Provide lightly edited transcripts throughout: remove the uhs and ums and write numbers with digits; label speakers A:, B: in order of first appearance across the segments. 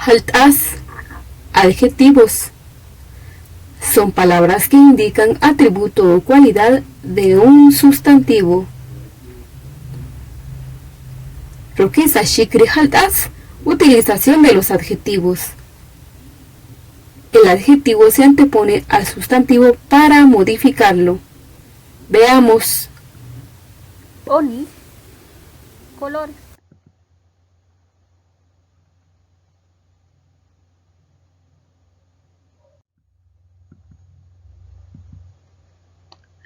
A: Haltas, adjetivos. Son palabras que indican atributo o cualidad de un sustantivo. Roquesa shikri haltas, utilización de los adjetivos. El adjetivo se antepone al sustantivo para modificarlo. Veamos.
B: Bonito. Colores.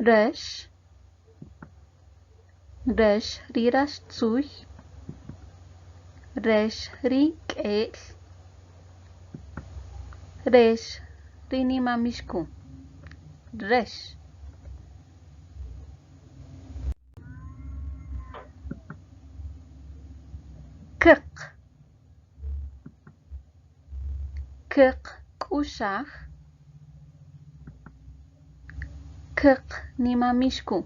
B: Resh. Resh riras tsuy. Resh rikel. Resh rinimamishku. Resh. Kik. Kik kushach. Kik nimamishku.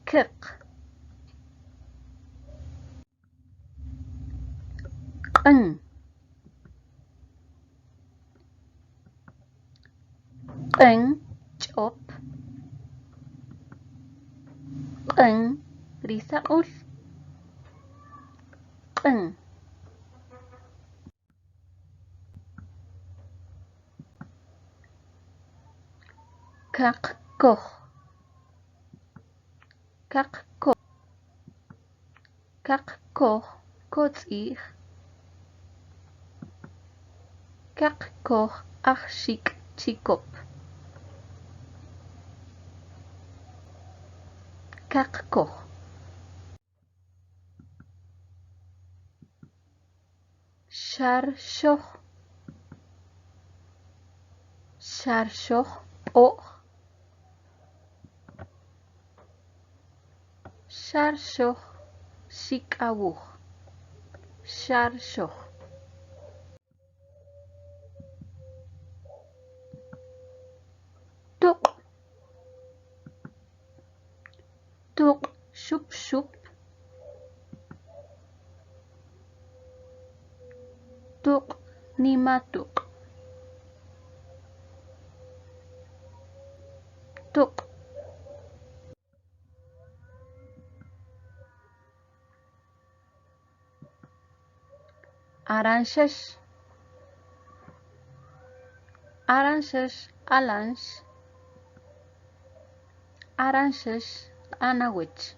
B: Kik. Qin. Qin chop. Qin risaul. Qin. Kak koch. Kak koch. Kak koch kotzich. Kak koch achshik chikop. Kak koch. Shar shoch. Shar shoch och. Shar shoch shikawuch. Shar shoch. Tuk. Tuk shup shup. Tuk nimatuk. Tuk. Aranches. Aranches alange. Aranches anawich.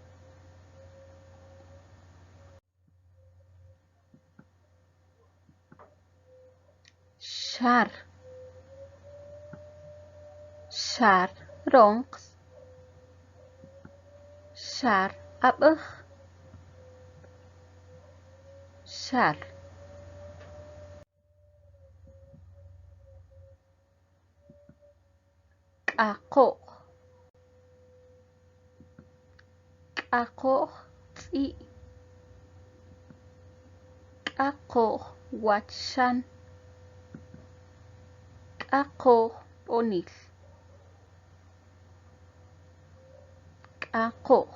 B: Shar. Shar ronks. Shar abach. Shar. Kakoch. Kakoch tzi. Kakoch wachan. Kakoch bonil. Kakoch.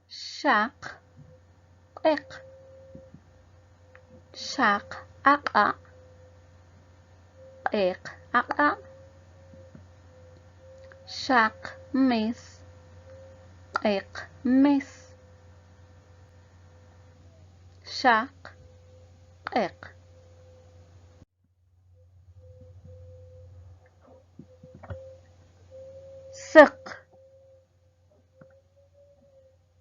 B: Shak. Ek. Shak aka. Ek aka. Shak mes. Ek mes. Shak ek. Sik.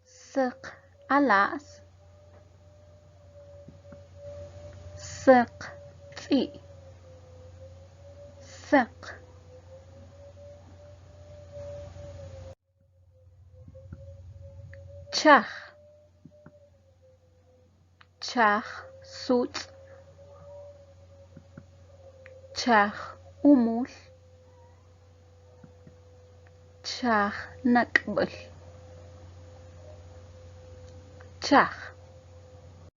B: Sik alas. Sik tzi. Sik. Chach. Chach suts. Chach umul. Chach nakbel. Chach.